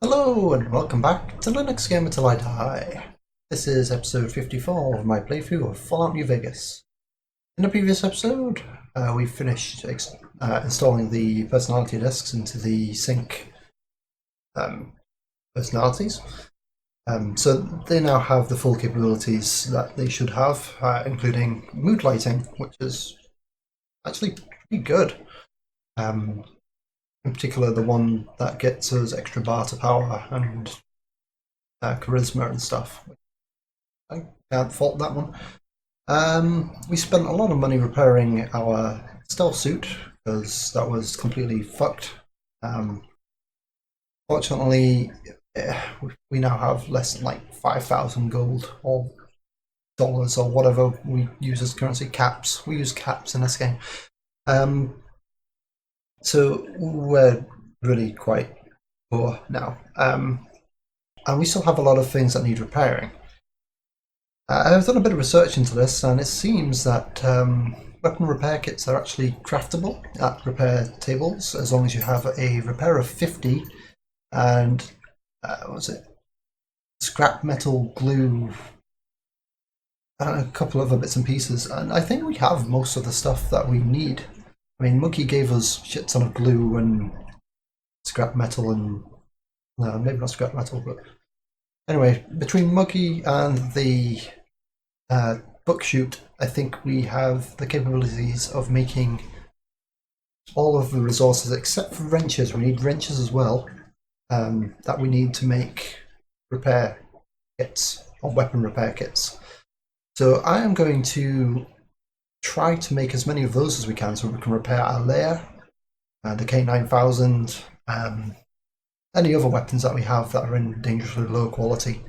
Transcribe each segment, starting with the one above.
Hello and welcome back to Linux Gamer Till I Die. This is episode 54 of my playthrough of Fallout New Vegas. In the previous episode, we finished installing the personality disks into the sync personalities. So they now have the full capabilities that they should have, including mood lighting, which is actually pretty good. In particular, the one that gets us extra bar to power and charisma and stuff. I can't fault that one. We spent a lot of money repairing our stealth suit because that was completely fucked. Fortunately, we now have less than like 5,000 gold or dollars or whatever we use as currency. Caps. We use caps in this game. So we're really quite poor now. And we still have a lot of things that need repairing. I've done a bit of research into this, and it seems that weapon repair kits are actually craftable at repair tables as long as you have a repair of 50 and what was it? Scrap metal, glue, and a couple other bits and pieces. And I think we have most of the stuff that we need. I mean, Monkey gave us shit ton of glue and scrap metal and maybe not scrap metal, but anyway, between Monkey and the book chute, I think we have the capabilities of making all of the resources except for wrenches. We need wrenches as well, that we need to make repair kits or weapon repair kits. So I am going to try to make as many of those as we can so we can repair our lair, the K9000, any other weapons that we have that are in dangerously low quality.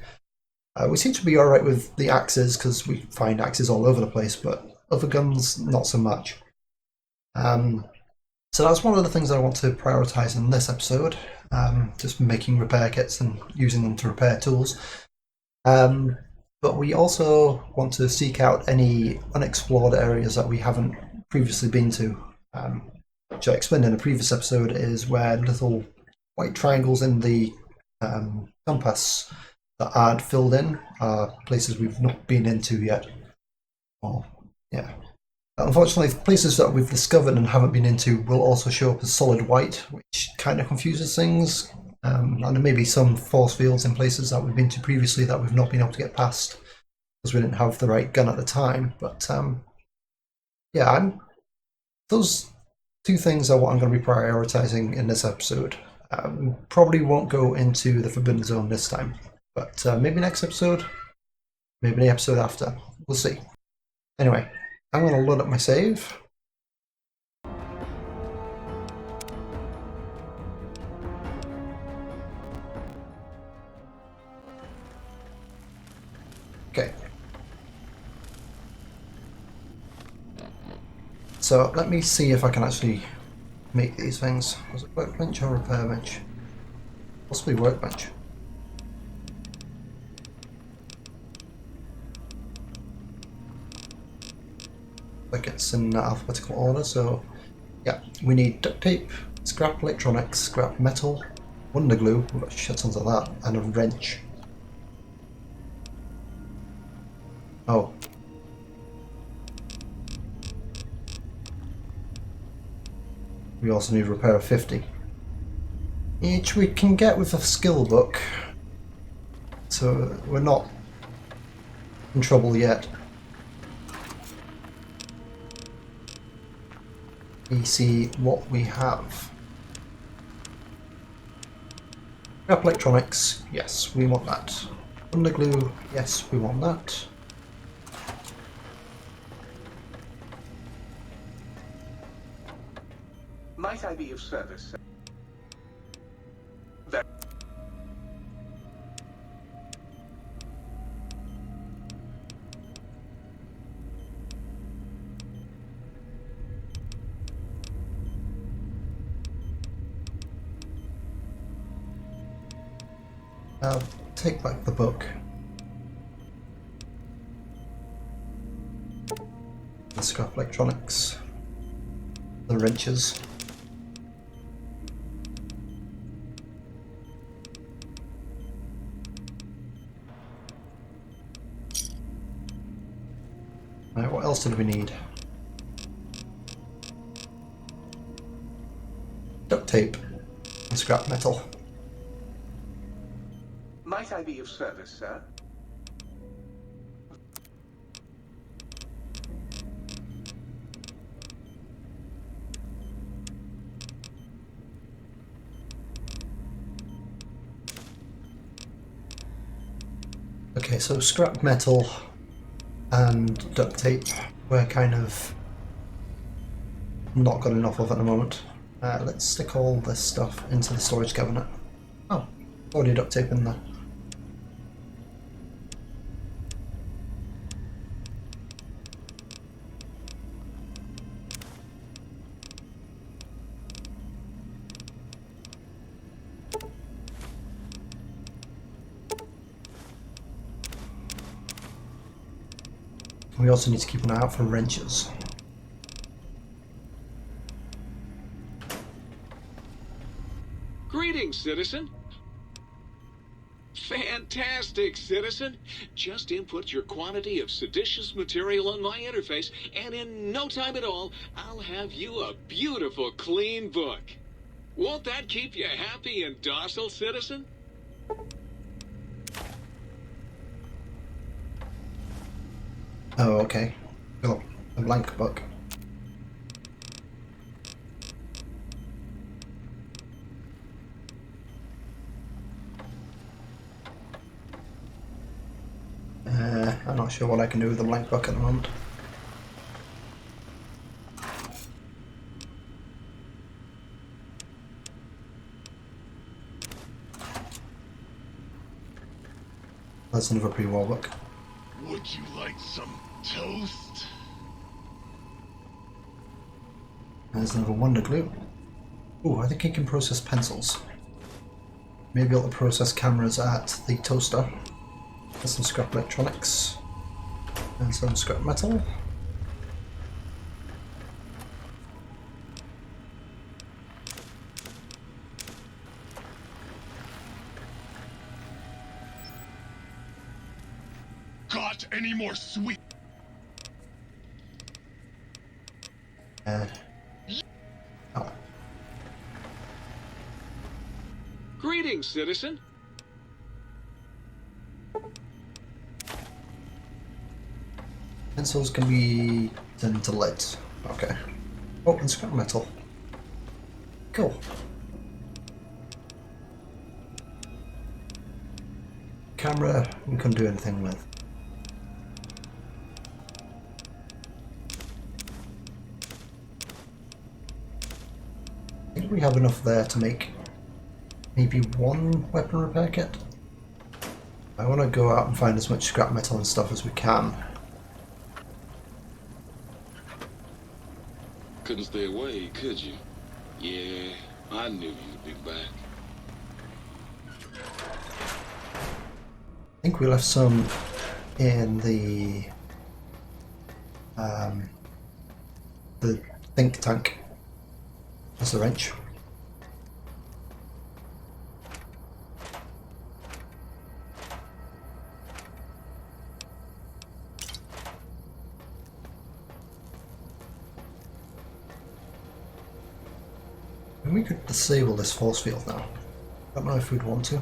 We seem to be alright with the axes because we find axes all over the place, but other guns not so much. So that's one of the things I want to prioritise in this episode, just making repair kits and using them to repair tools. But we also want to seek out any unexplored areas that we haven't previously been to, which I explained in a previous episode is where little white triangles in the compass that aren't filled in are places we've not been into yet. Yeah. Unfortunately, places that we've discovered and haven't been into will also show up as solid white, which kind of confuses things. And there may be some force fields in places that we've been to previously that we've not been able to get past because we didn't have the right gun at the time. But yeah, those two things are what I'm going to be prioritising in this episode. Probably won't go into the Forbidden Zone this time, but maybe next episode, maybe the episode after. We'll see. Anyway, I'm going to load up my save. Okay. So let me see if I can actually make these things. Was it workbench or repair bench? Possibly workbench. Like it's in alphabetical order, so yeah, we need duct tape, scrap electronics, scrap metal, wonder glue, we've got shit tons of that, and a wrench. Oh. We also need repair of 50. Each we can get with a skill book, so we're not in trouble yet. We see what we have. Scrap electronics, yes, we want that. Wonder glue, yes, we want that. Might I be of service? I'll take back the book. The scrap electronics. The wrenches. else did we need? Duct tape and scrap metal. Might I be of service, sir? Okay, so scrap metal and duct tape we're kind of not got enough of at the moment. Let's stick all this stuff into the storage cabinet. Oh, already duct tape in there. We also need to keep an eye out for wrenches. Greetings, citizen. Fantastic, citizen. Just input your quantity of seditious material on my interface, and in no time at all, I'll have you a beautiful, clean book. Won't that keep you happy and docile, citizen? Oh, okay. Oh, a blank book. I'm not sure what I can do with the blank book at the moment. That's another pre-war book. Would you like some toast? There's another wonder glue. Ooh, I think it can process pencils. Maybe able to process cameras at the toaster. There's some scrap electronics. And some scrap metal. Got any more sweet? Oh. Greetings, citizen. Pencils can be turned into lead. Okay. Oh, and scrap metal. Cool. Camera, we couldn't do anything with. I think we have enough there to make maybe one weapon repair kit. I want to go out and find as much scrap metal and stuff as we can. Couldn't stay away, could you? Yeah, I knew you'd be back. I think we left some in the think tank as a wrench. And we could disable this force field now. Don't know if we'd want to.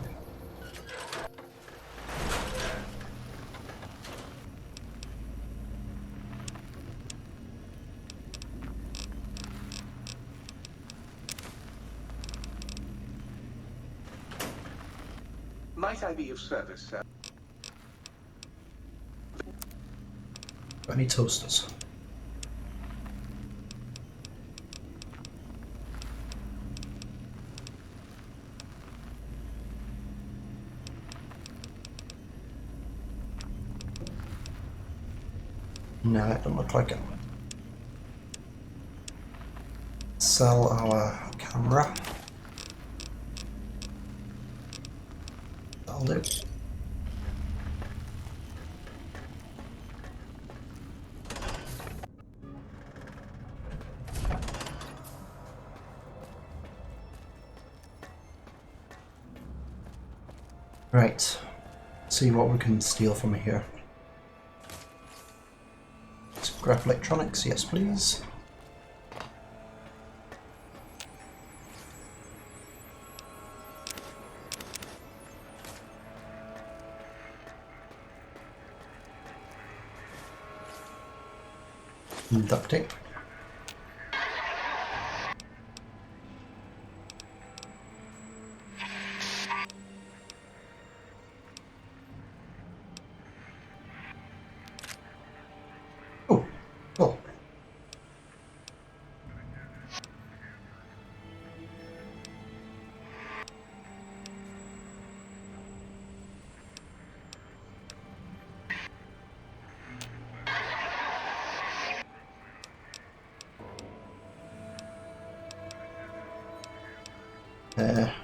Might I be of service, sir? Any toasters? No, it doesn't look like it. Sell our camera. That'll do. Right. See what we can steal from here. Let's Scrap electronics, yes please. Duct tape. Oh, cool.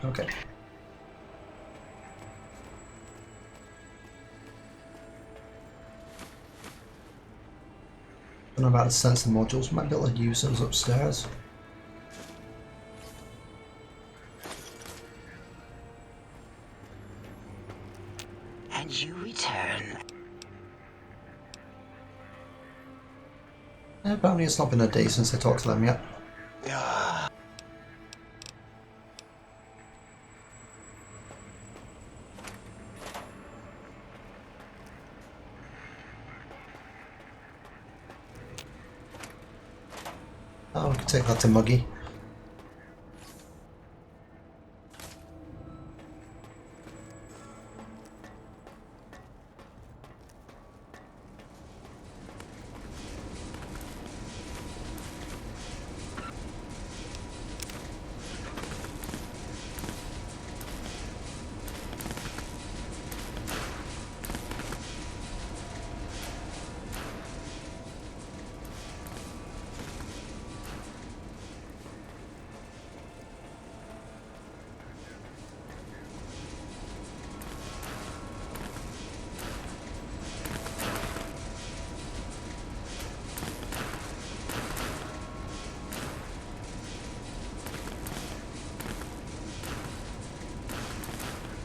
Okay. Don't know about the sensor modules. Might be able to use those upstairs. And you return. Apparently it's not been a day since I talked to them yet. Oh, we can take that to Muggy.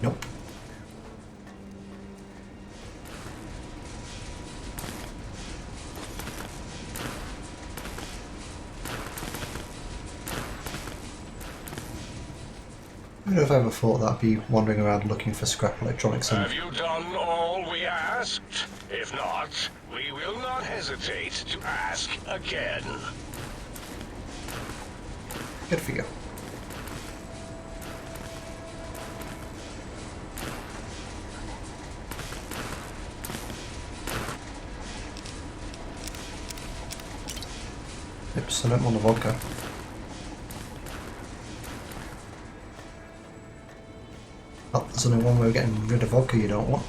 Nope. I don't know if I ever thought that I'd be wandering around looking for scrap electronics and Have you done all we asked? If not, we will not hesitate to ask again. good for you. Oops, I don't want the vodka. Oh, there's only one way of getting rid of vodka you don't want.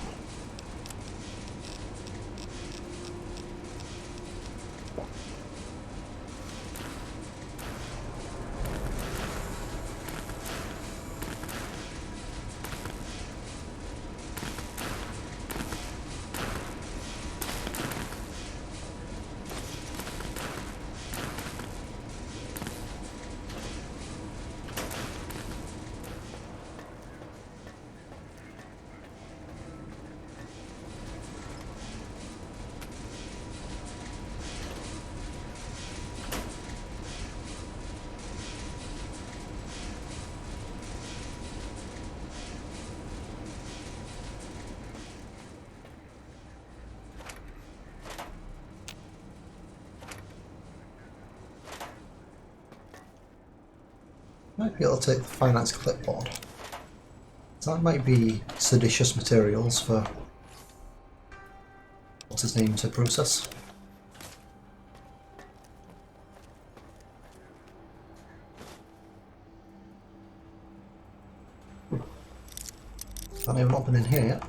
Might be able to take the finance clipboard. So that might be seditious materials for what's his name to process. Can't even open in here yet.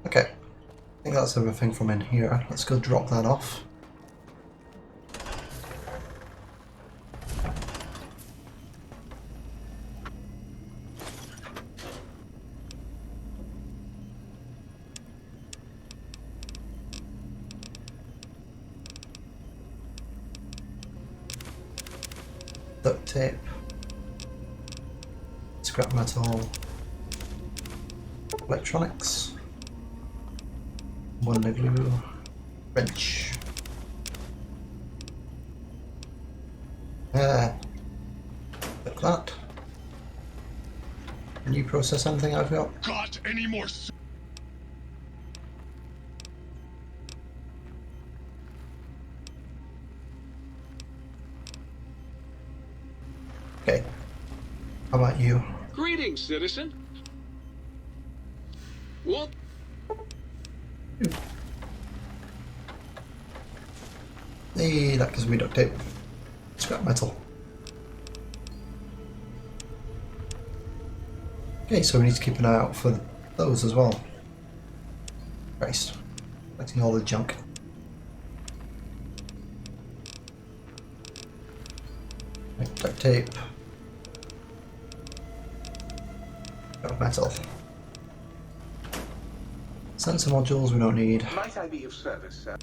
Okay, I think that's everything from in here. Let's go drop that off. duct tape, scrap metal, electronics, wonder glue, wrench. Like that. Can you process anything I've got? Got any more? Okay. How about you? Greetings, citizen. Well, Hey, that gives me duct tape. Scrap metal. Okay, so we need to keep an eye out for those as well. Christ. Collecting all the junk. Right, duct tape. Scrap metal. Sensor modules we don't need. Might I be of service, sir?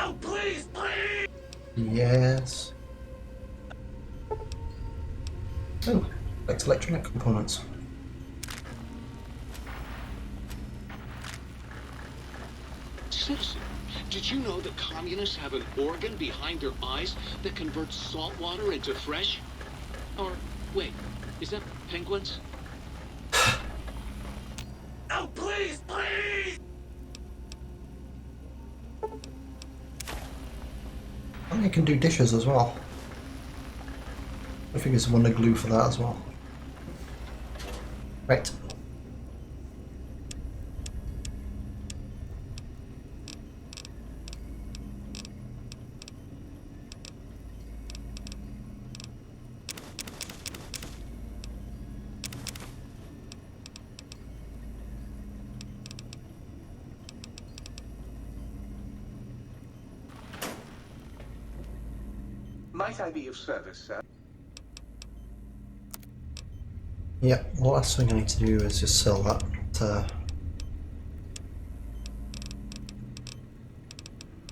Oh, please, please! Yes. Oh, collect electronic components. citizen, did you know that communists have an organ behind their eyes that converts salt water into fresh? Or, wait, is that penguins? Oh, please, please! I think you can do dishes as well. I think there's wonder glue for that as well. Right. Might I be of service, sir? Yeah, the last thing I need to do is just sell that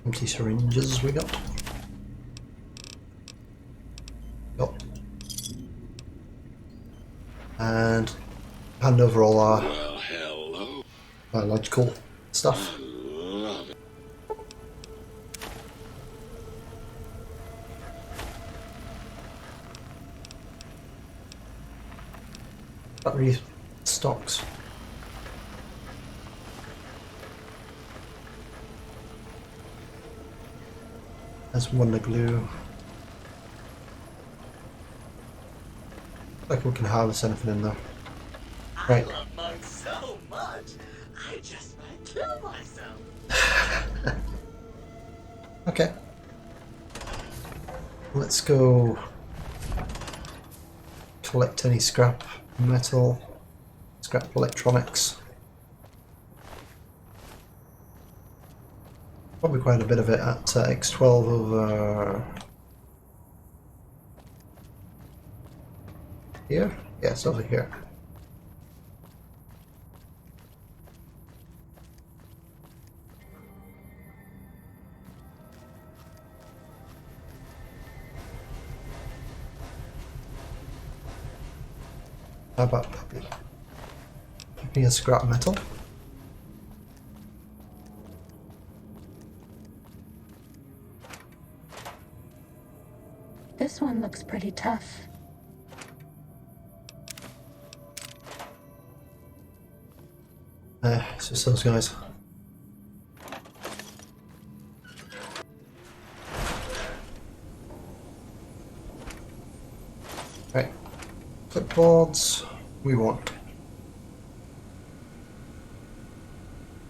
empty syringes we got. And hand over all our Well, hello. biological stuff. Love it. Battery stocks. There's wonder glue. Like we can harvest anything in there. Right. I love bugs so much, I just might kill myself. Okay. Let's go collect any scrap metal, scrap electronics. Probably quite a bit of it at X12 over here. Yes, over here. How about puppy? Puppy is scrap metal. This one looks pretty tough. It's just those guys. Right. Clipboards we want.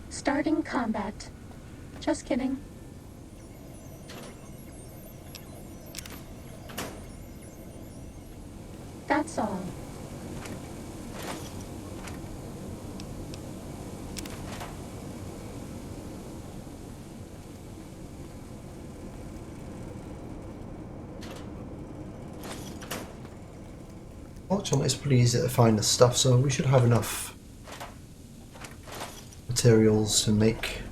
Starting combat. Just kidding. That's all. Fortunately, it's pretty easy to find this stuff, so we should have enough materials to make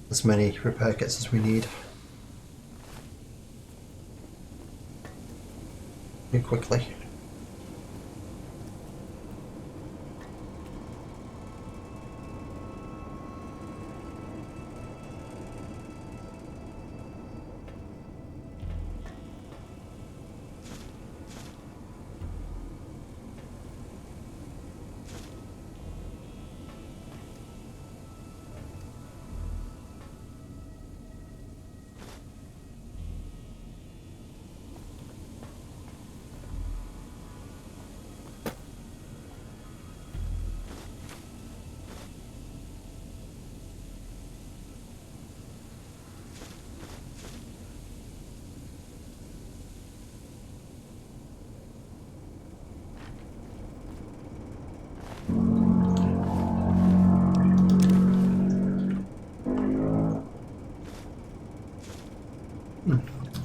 as many repair kits as we need. Pretty quickly.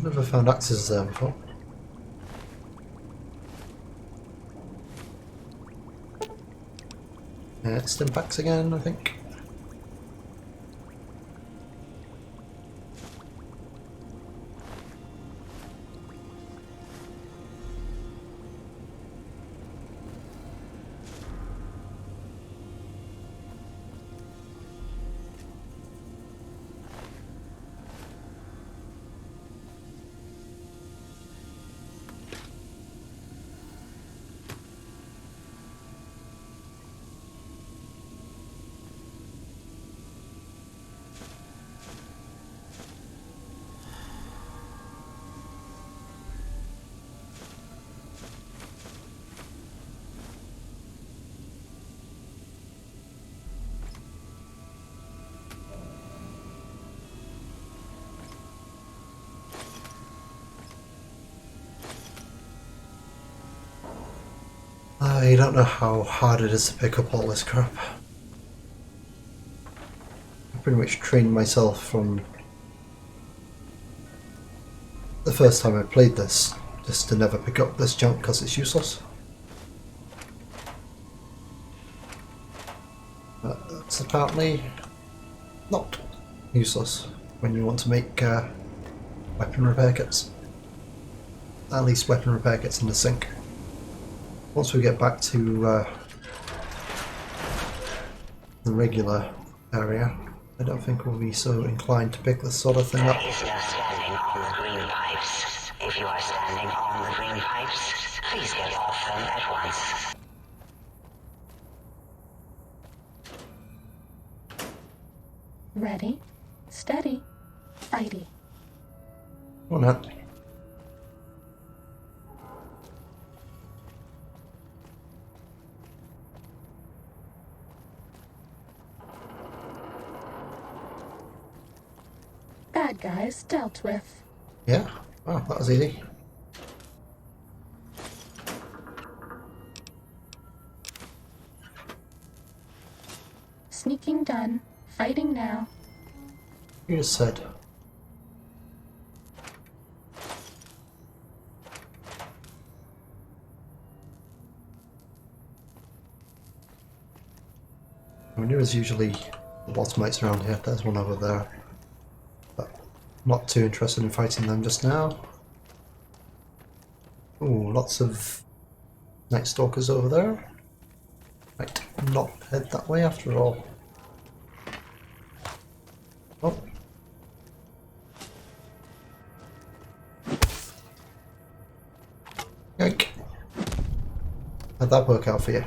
Never found axes there before. Stim packs again, I think. I don't know how hard it is to pick up all this crap. I pretty much trained myself from the first time I played this just to never pick up this junk because it's useless. But it's apparently not useless when you want to make weapon repair kits. At least weapon repair kits in the sink. Once we get back to the regular area, I don't think we'll be so inclined to pick this sort of thing up. There is no standing on the green pipes. If you are standing on the green pipes, please get off them at once. Ready, steady, fighty. Come on, then. Bad guys dealt with. Yeah? Oh, that was easy. Sneaking done. Fighting now. You just said. I mean, there is usually lots of mates around here. There's one over there. But not too interested in fighting them just now. Ooh, lots of Night Stalkers over there. Might not head that way after all. Oh. Yoink. How'd that work out for you?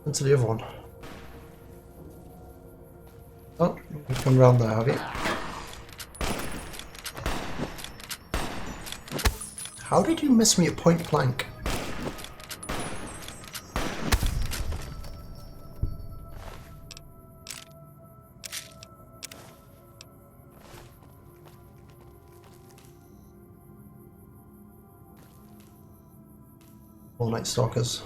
Into the other one. Oh, you've come round there, have you? How did you miss me at point blank? All Night Stalkers.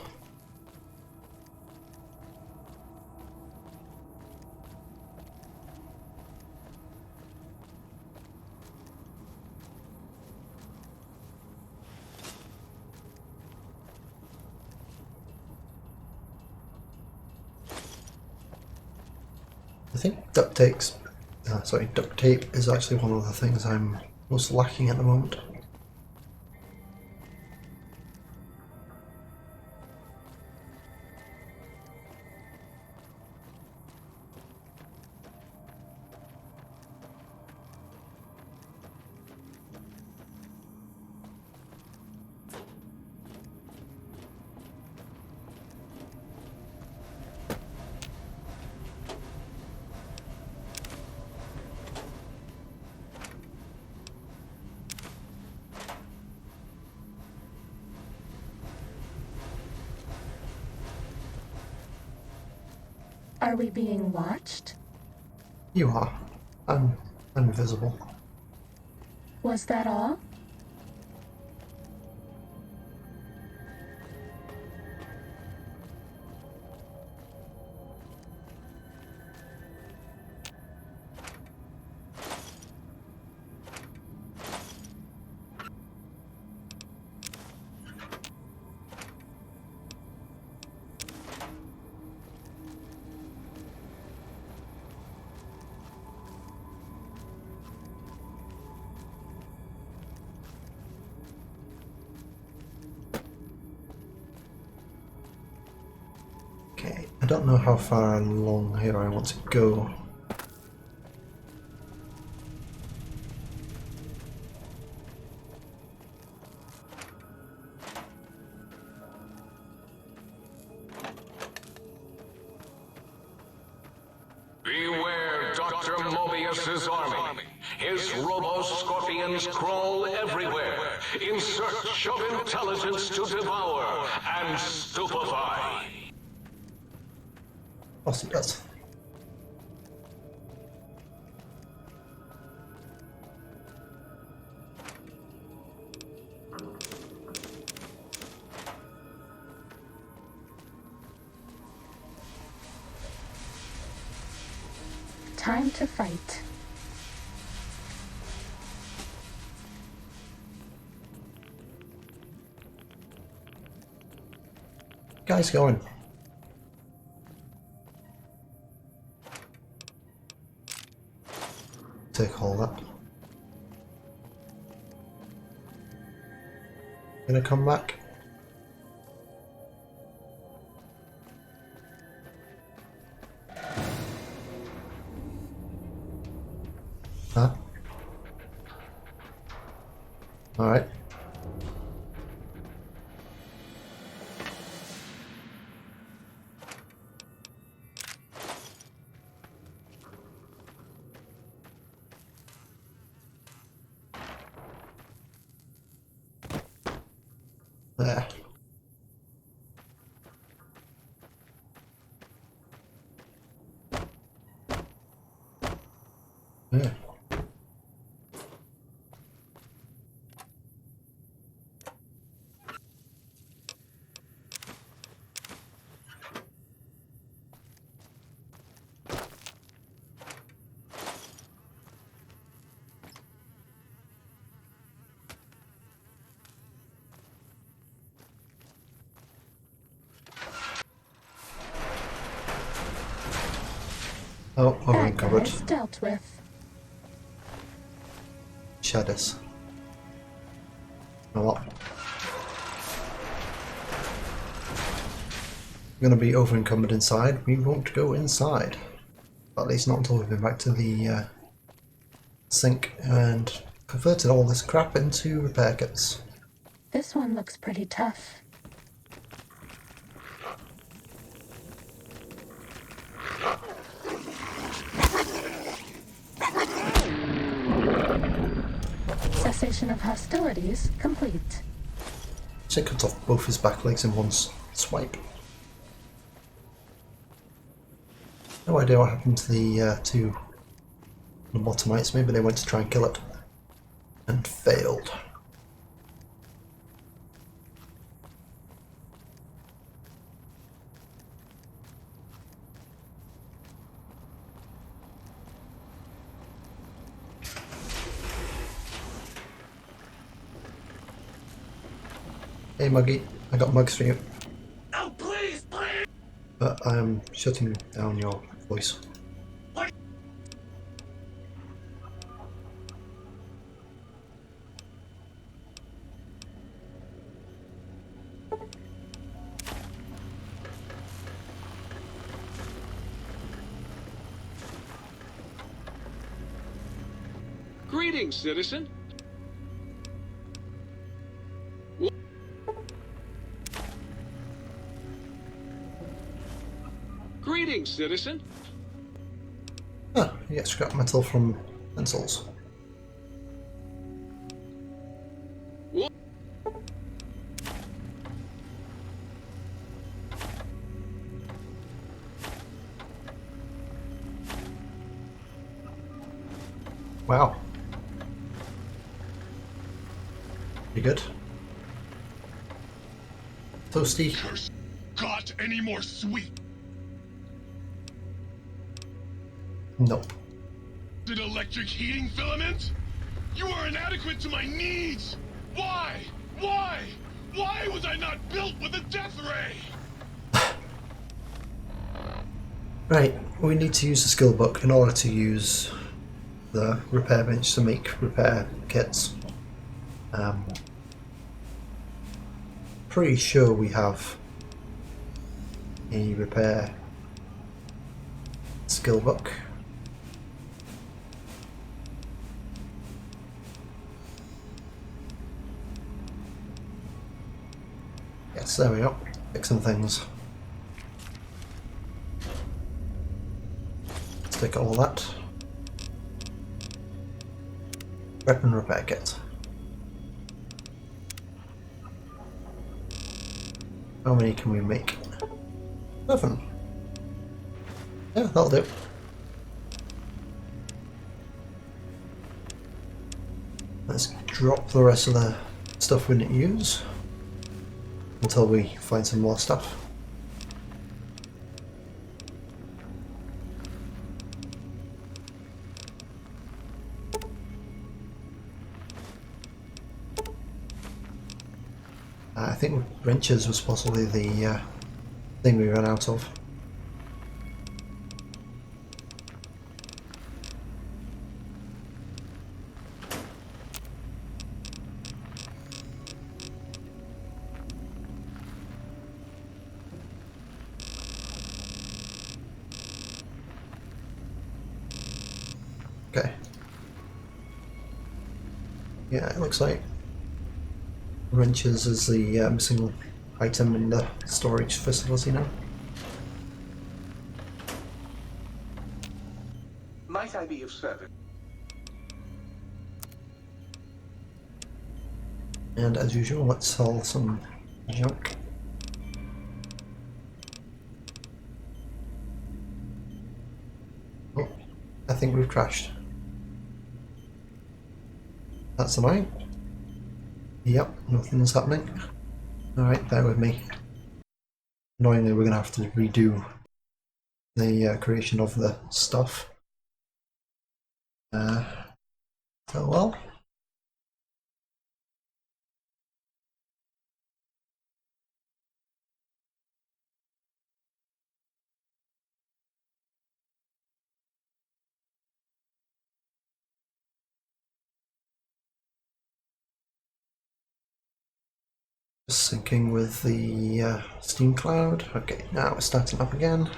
think duct tape is actually one of the things I'm most lacking at the moment. Are we being watched? You are. I'm invisible. Was that all? Okay, I don't know how far along here I want to go. Beware Dr. Mobius's army. His robo-scorpions crawl everywhere in search of intelligence to devour and stupefy. I'll see that. Time to fight. Guys going. Take all that. Gonna come back. Huh? Alright. There. Yeah. Oh, over Bad uncovered. guys dealt with. Shadows. You know what? We're going to be over encumbered inside. We won't go inside. At least not until we've been back to the sink and converted all this crap into repair kits. This one looks pretty tough. Cessation of hostilities complete. So it cuts off both his back legs in one swipe. No idea what happened to the two lobotomites. Maybe they went to try and kill it and failed. Hey Muggy, I got mugs for you. Oh, please, please! But I am shutting down your voice. What? Greetings, citizen. Greetings, citizen. Ah, you get scrap metal from pencils. Wow. Pretty good. Toasty. Curse. Got any more sweet? Nope. Did electric heating filament? You are inadequate to my needs! Why? Why? Why was I not built with a death ray? Right, we need to use the skill book in order to use the repair bench to make repair kits. Pretty sure we have a repair skill book. Yes, there we go. Fixing things. Let's take all that. Weapon repair kit. How many can we make? 7. Yeah, that'll do. Let's drop the rest of the stuff we didn't use until we find some more stuff. I think wrenches was possibly the thing we ran out of. Okay. Yeah, it looks like wrenches is the missing item in the storage facility now. Might I be of service? And as usual, let's sell some junk. Oh, I think we've crashed. That's annoying. Yep, nothing's happening. Alright, bear with me. Annoyingly, we're going to have to redo the creation of the stuff. Oh well. Just syncing with the Steam Cloud. Okay, now we're starting up again.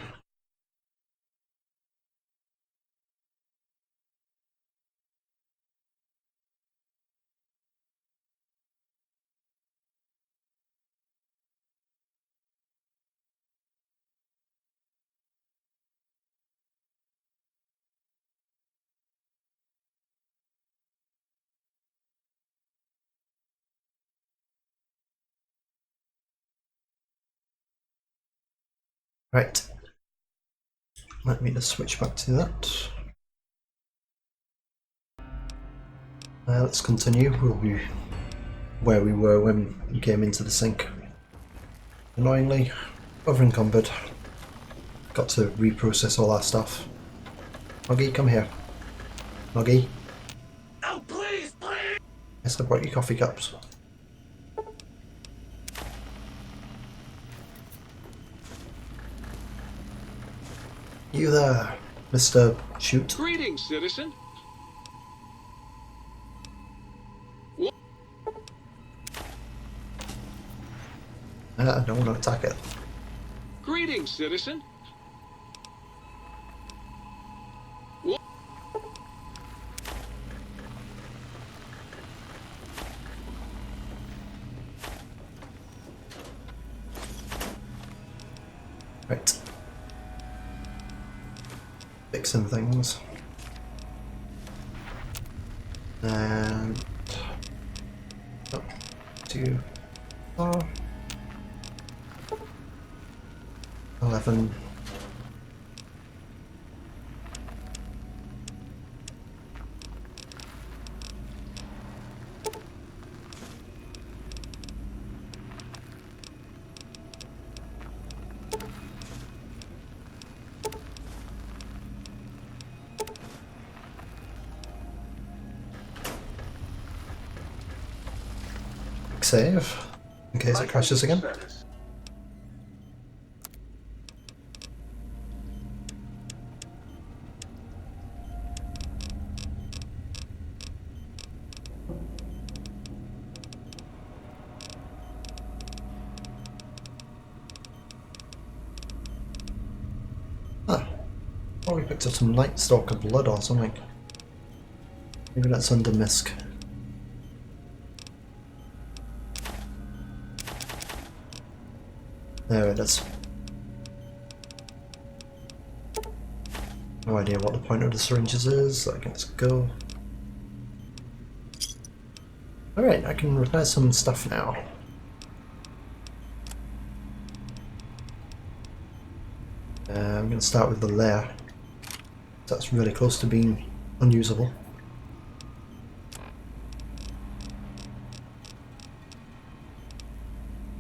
Right. Let me just switch back to that. Let's continue. We'll be where we were when we came into the sink. Annoyingly, over-encumbered. Got to reprocess all our stuff. Moggy, come here. Moggy. Oh, please, please! Yes, I brought you coffee cups. You there, Mr. Shoot. Greetings, citizen. I don't want to attack it. Greetings, citizen. Right. Fixing things. And up to 11. Save in case it crashes again. Service. Ah, probably picked up some Night Stalker blood or something. Maybe that's under Misk. There it is. No idea what the point of the syringes is, I guess go. Alright, I can repair some stuff now. I'm going to start with the lair. That's really close to being unusable.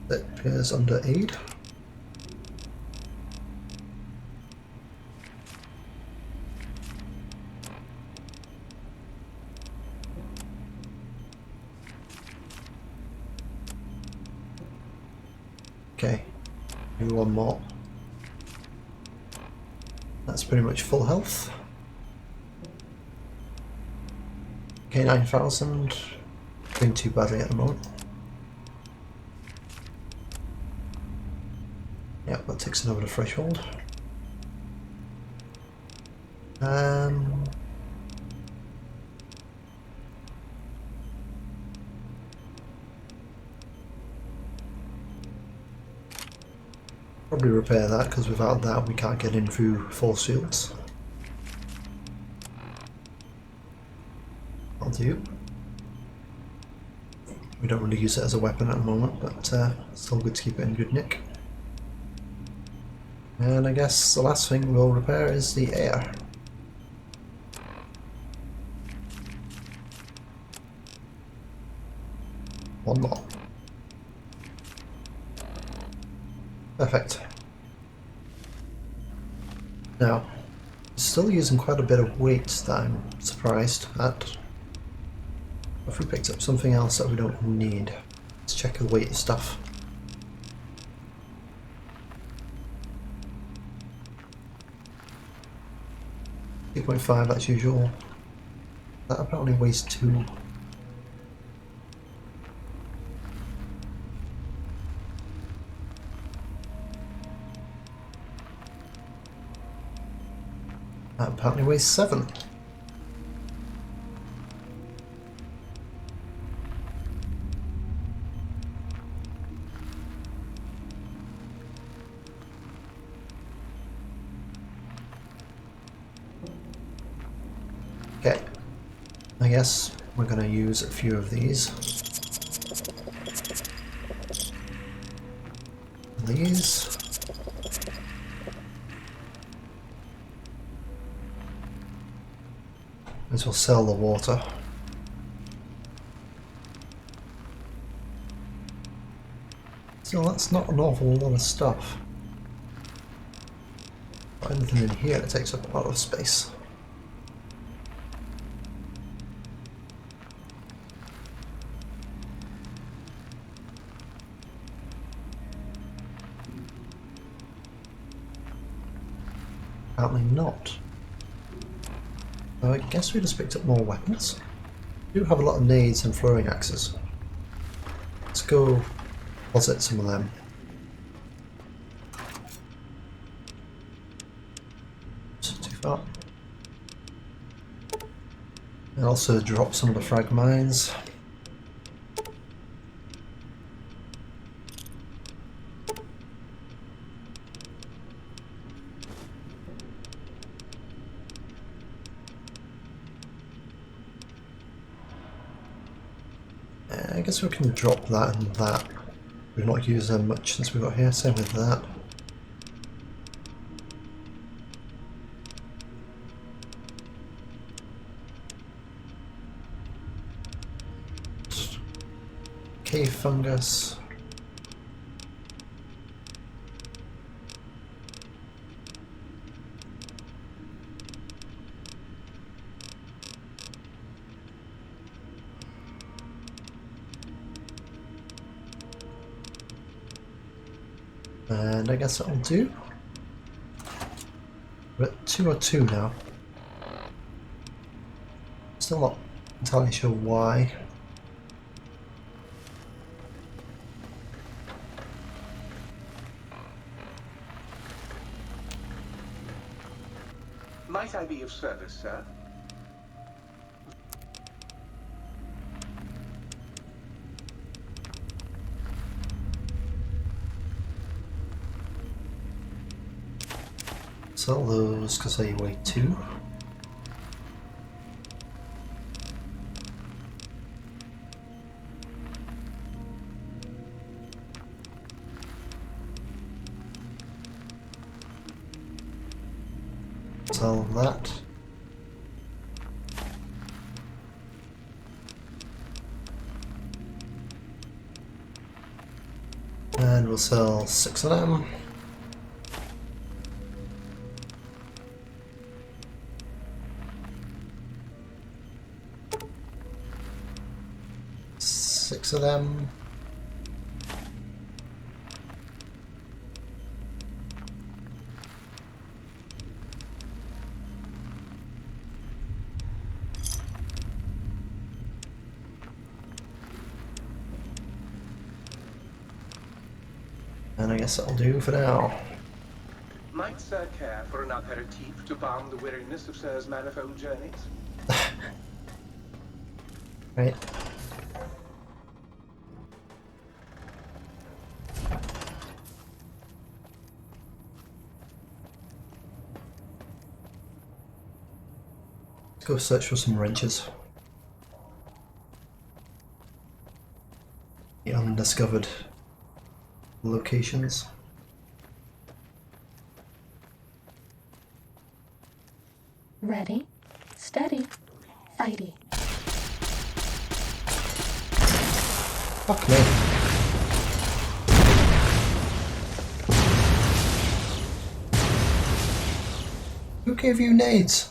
That appears under aid. Okay, maybe one more. That's pretty much full health. Okay, 9,000. Doing too badly at the moment. Yep, that takes it over the threshold. Probably repair that, because without that we can't get in through force fields. I'll do. We don't really use it as a weapon at the moment, but still good to keep it in good nick. And I guess the last thing we'll repair is the air. One more. Perfect. Now, still using quite a bit of weight that I'm surprised at. If we picked up something else that we don't need, let's check the weight of stuff. .5 as usual. That apparently weighs 2. That apparently weighs 7. Okay, I guess we're going to use a few of these. These. This will sell the water. So that's not an awful lot of stuff. Not anything in here that takes up a lot of space. Apparently not. So I guess we just picked up more weapons. We do have a lot of nades and throwing axes. Let's go deposit some of them. Too far. And also drop some of the frag mines. I guess we can drop that and that. We've not used them much since we got here. Same with that. Cave fungus. And I guess that'll do. We're at 202 now. Still not entirely sure why. Might I be of service, sir? Sell those because they weigh 2. Sell that. And we'll sell 6 of them. Six of them. And I guess that'll do for now. Might sir care for an aperitif to balm the weariness of sir's manifold journeys? Right. Let's go search for some wrenches. The undiscovered locations. Ready, steady, fighty. Fuck me. Who gave you nades?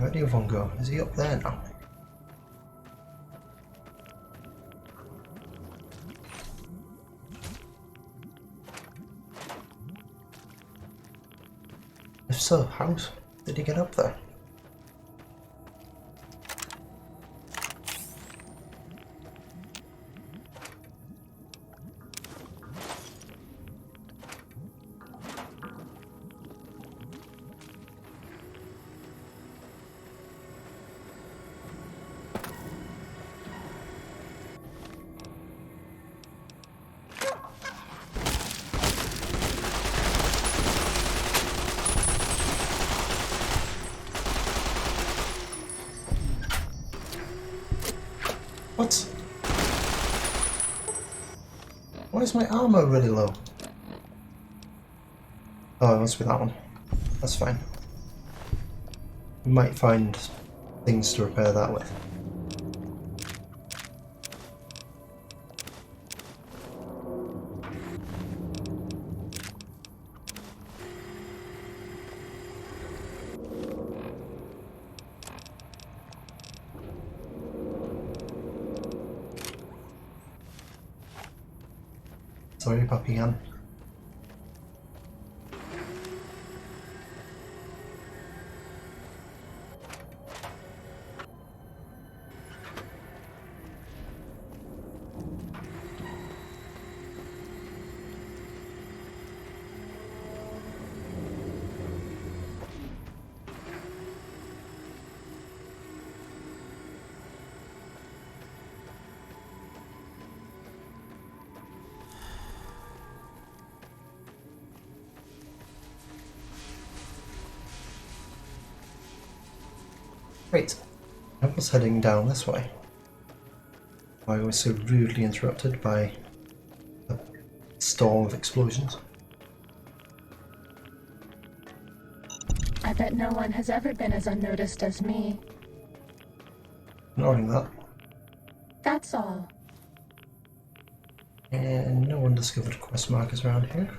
Where'd the other one go? Is he up there now? If so, how did he get up there? What? Why is my armor really low? Oh, it must be that one. That's fine. We might find things to repair that with. Sorry, Puppy Ann. Wait, I was heading down this way. I was so rudely interrupted by a storm of explosions. I bet no one has ever been as unnoticed as me. Ignoring that. That's all. And no one discovered quest markers around here.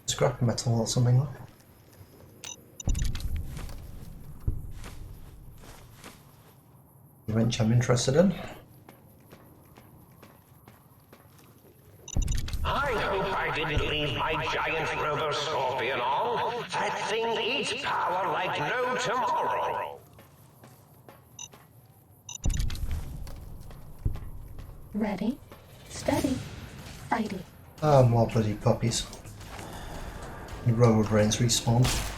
Scrap metal or something though. The wrench I'm interested in. I hope I didn't leave my giant robo-scorpion on. That thing eats power like no tomorrow. Ready, steady, fighty. Ah, more bloody puppies. The robo brains respawned.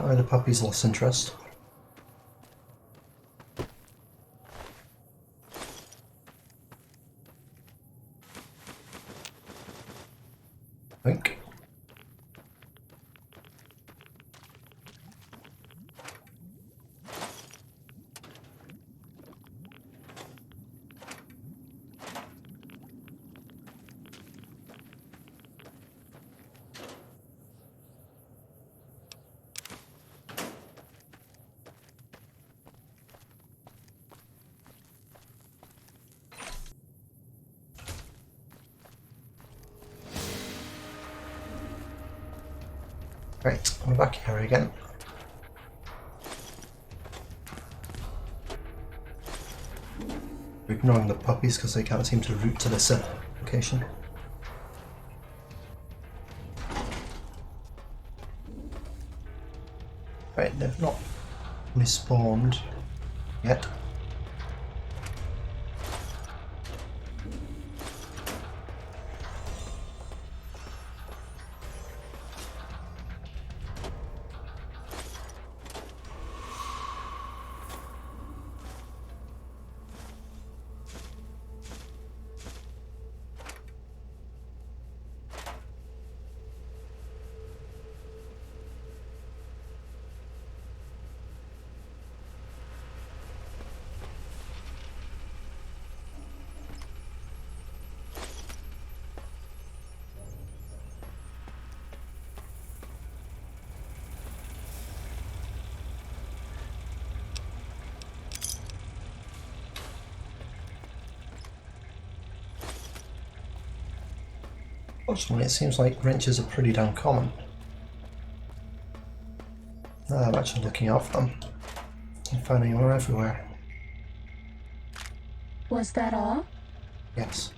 Oh, the puppies lost interest. Think. Right, we're back here again. We're ignoring the puppies because they can't seem to route to this location. Right, they've not respawned yet. Fortunately, it seems like wrenches are pretty damn common. I'm actually looking out for them and finding them everywhere. Was that all? Yes.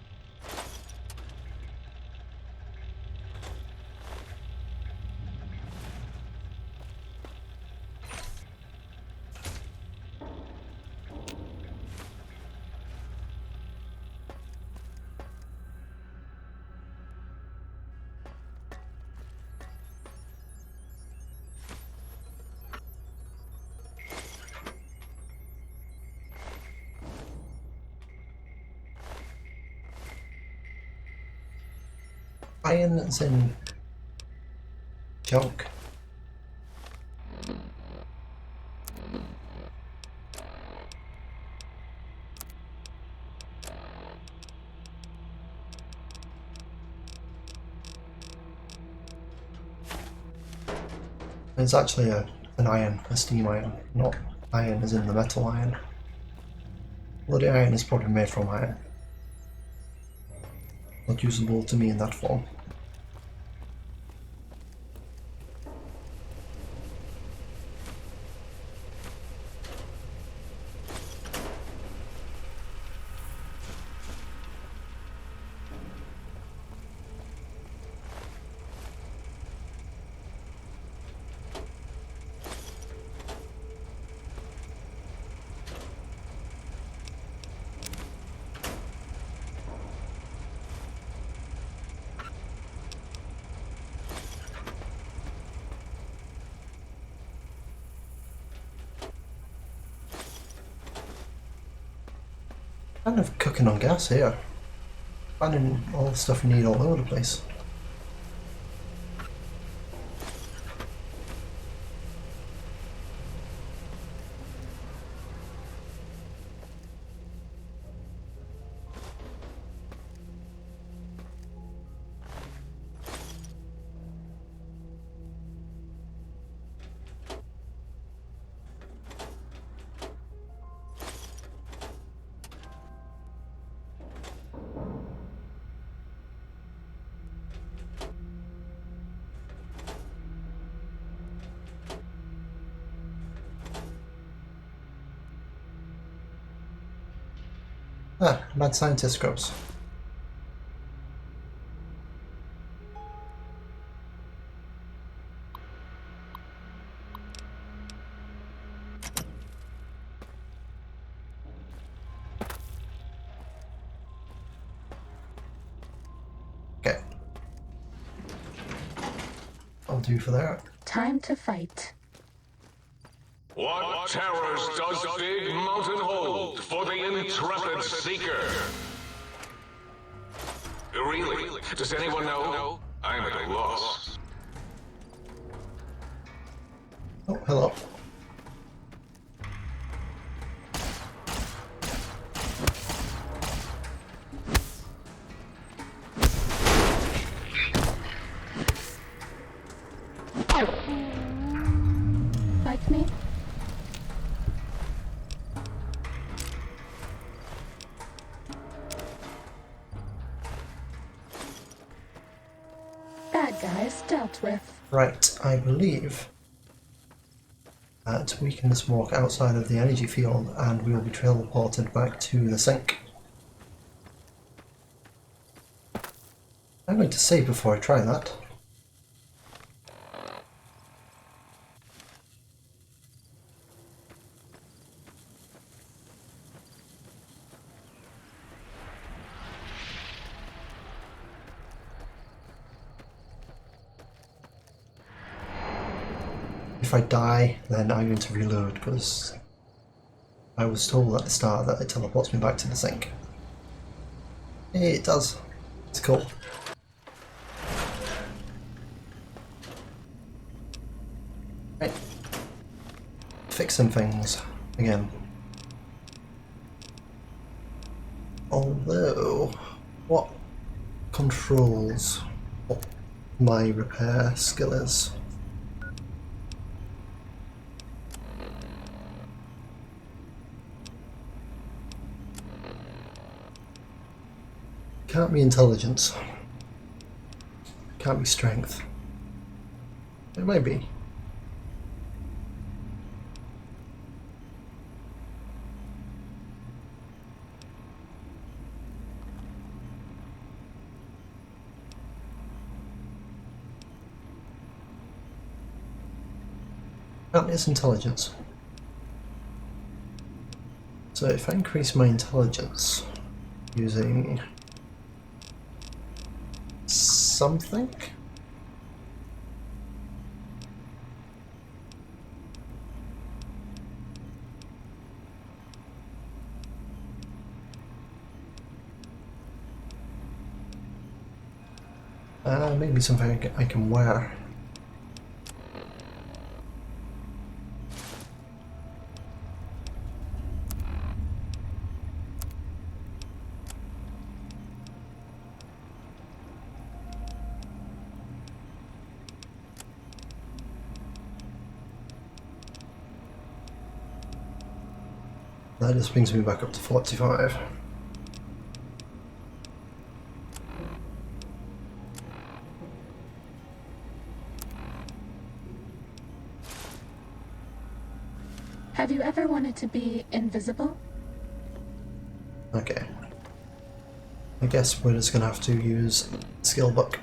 Iron is in junk. It's actually an iron, a steam iron, not iron as in the metal iron. Well, the iron is probably made from iron. Not usable to me in that form. Kind of cooking on gas here. Finding all the stuff you need all over the place. Ah, mad scientist scrubs. Okay. I'll do for that. Time to fight. What terrors does Big Mountain hold for the intrepid seeker? Really? Does anyone know? I'm at a loss. Oh, hello. Like me? Bad guys dealt with. Right, I believe that we can just walk outside of the energy field and we will be teleported back to the sink. I'm going to save before I try that. If I die, then I'm going to reload because I was told at the start that it teleports me back to the sink. Hey, it does. It's cool. Right. Fixing things again. Although, what controls what my repair skill is? Can't be intelligence. Can't be strength. It might be. That is intelligence. So if I increase my intelligence using something, maybe something I can wear. That just brings me back up to 45. Have you ever wanted to be invisible? Okay. I guess we're just gonna have to use skill book.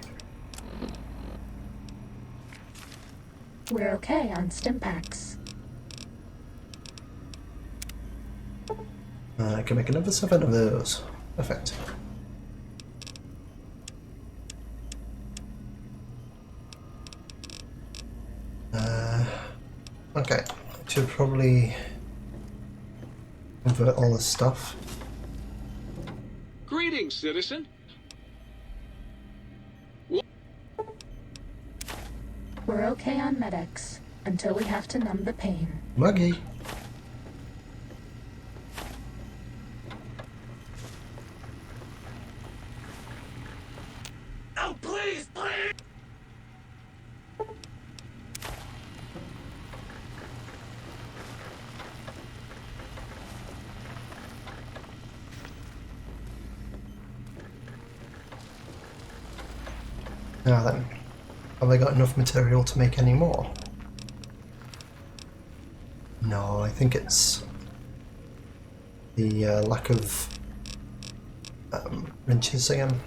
We're okay on Stimpaks. I can make another 7 of those. Perfect. Okay, should probably convert all this stuff. Greetings, citizen. We're okay on medics until we have to numb the pain. Muggy. Oh, please, please! Now then, have I got enough material to make any more? No, I think it's the lack of wrenches again.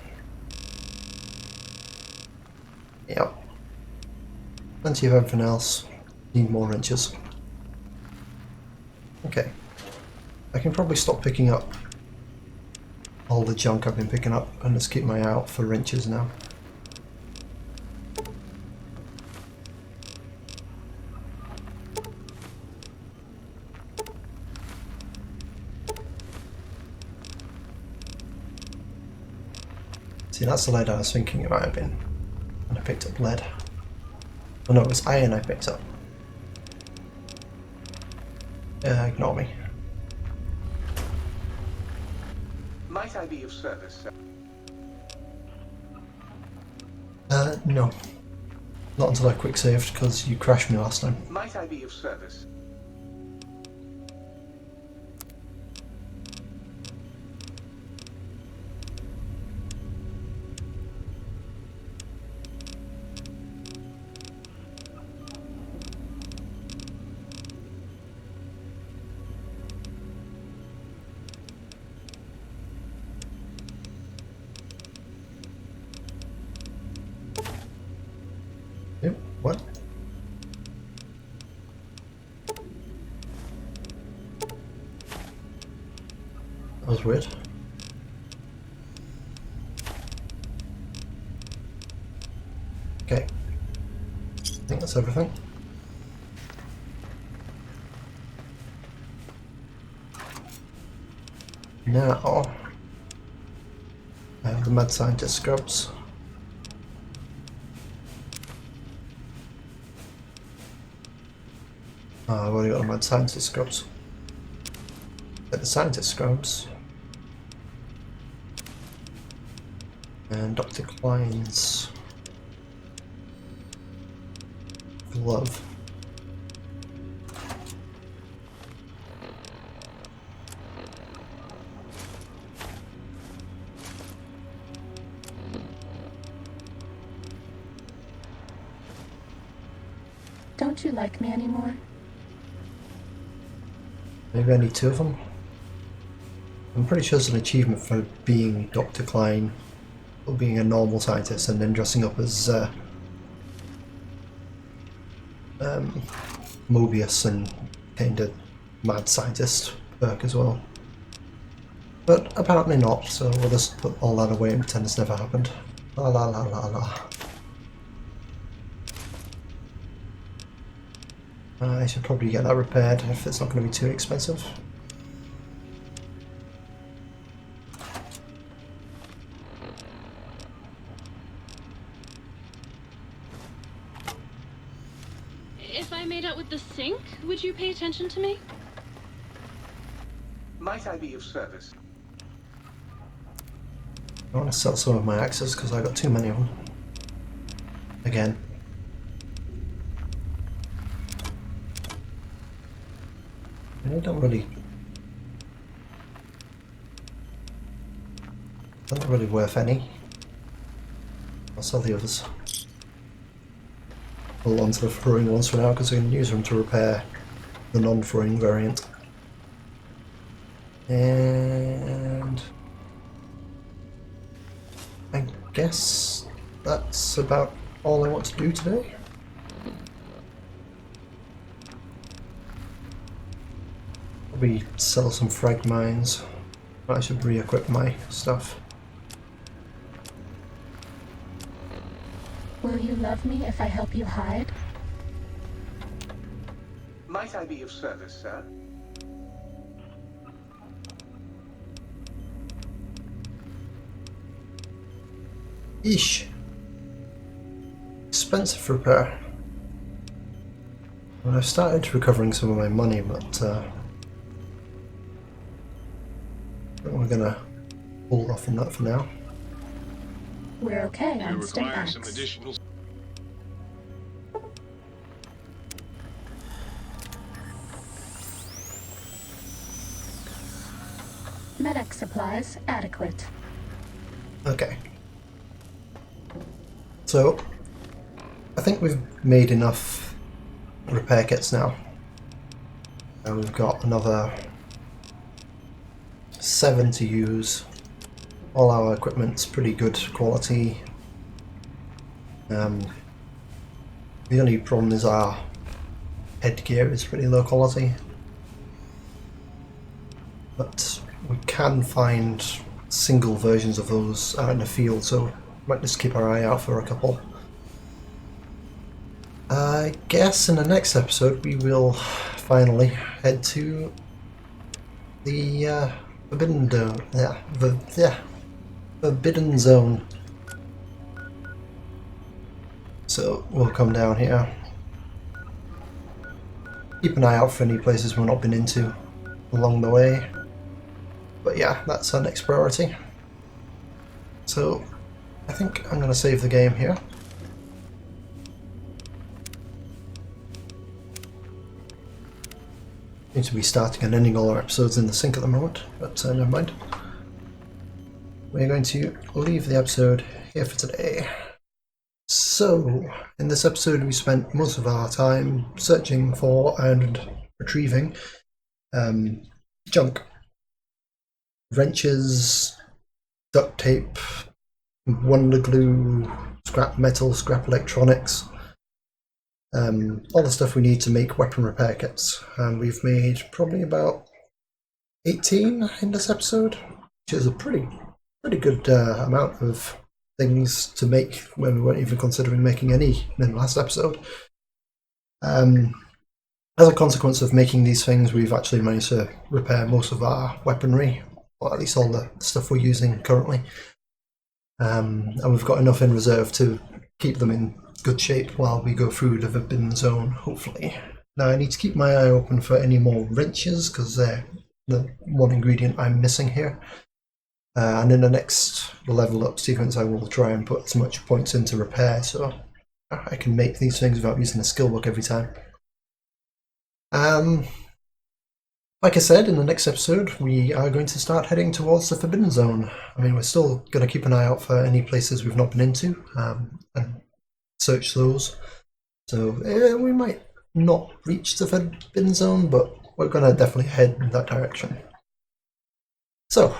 Yep. Plenty of everything else. Need more wrenches. Okay. I can probably stop picking up all the junk I've been picking up and just keep my eye out for wrenches now. See, that's the lead I was thinking it might have been when I picked up lead. Oh no, it was iron I picked up. Ignore me. Might I be of service, sir? No. Not until I quick saved, because you crashed me last time. Might I be of service? Yep, what? That was weird. Okay. I think that's everything. Now, I have the mad scientist scrubs. I've already got the mad scientist scrubs. Get the scientist scrubs. And Dr. Klein's glove. Don't you like me anymore? Maybe I need two of them. I'm pretty sure it's an achievement for being Dr. Klein, or being a normal scientist, and then dressing up as Mobius and kind of mad scientist perk as well. But apparently not, so we'll just put all that away and pretend it's never happened. La la la la la. I should probably get that repaired if it's not going to be too expensive. If I made out with the sink, would you pay attention to me? Might I be of service? I want to sell some of my axes because I got too many of them. Again. They don't really... They're not really worth any. I'll sell the others. Hold on to the throwing ones for now because I can use them to repair the non-throwing variant. And... I guess that's about all I want to do today. Probably sell some frag mines. I should re-equip my stuff. Will you love me if I help you hide? Might I be of service, sir? Eesh. Expensive repair. Well, I've started recovering some of my money, but I think we're gonna hold off on that for now. We're okay You on state require some acts. additional. Medic supplies adequate. Okay. So, I think we've made enough repair kits now. And we've got another 7 to use. All our equipment's pretty good quality. The only problem is our headgear is pretty low quality. But we can find single versions of those out in the field, so might just keep our eye out for a couple. I guess in the next episode we will finally head to the Forbidden Zone. Forbidden Zone. So we'll come down here. Keep an eye out for any places we've not been into along the way. But yeah, that's our next priority. So I think I'm going to save the game here. Seems to be starting and ending all our episodes in the sync at the moment, but never mind. We're going to leave the episode here for today. So, in this episode we spent most of our time searching for and retrieving junk. Wrenches, duct tape, wonder glue, scrap metal, scrap electronics, all the stuff we need to make weapon repair kits. And we've made probably about 18 in this episode, which is a pretty good amount of things to make when we weren't even considering making any in the last episode. As a consequence of making these things, we've actually managed to repair most of our weaponry, or at least all the stuff we're using currently. And we've got enough in reserve to keep them in good shape while we go through the Forbidden Zone, hopefully. Now I need to keep my eye open for any more wrenches, because they're the one ingredient I'm missing here. And in the next level up sequence I will try and put as much points into repair so I can make these things without using a skill book every time. Like I said, in the next episode we are going to start heading towards the Forbidden Zone. I mean, we're still going to keep an eye out for any places we've not been into and search those. So we might not reach the Forbidden Zone, but we're going to definitely head in that direction. So,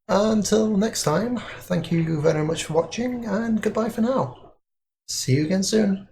until next time, thank you very much for watching, and goodbye for now. See you again soon.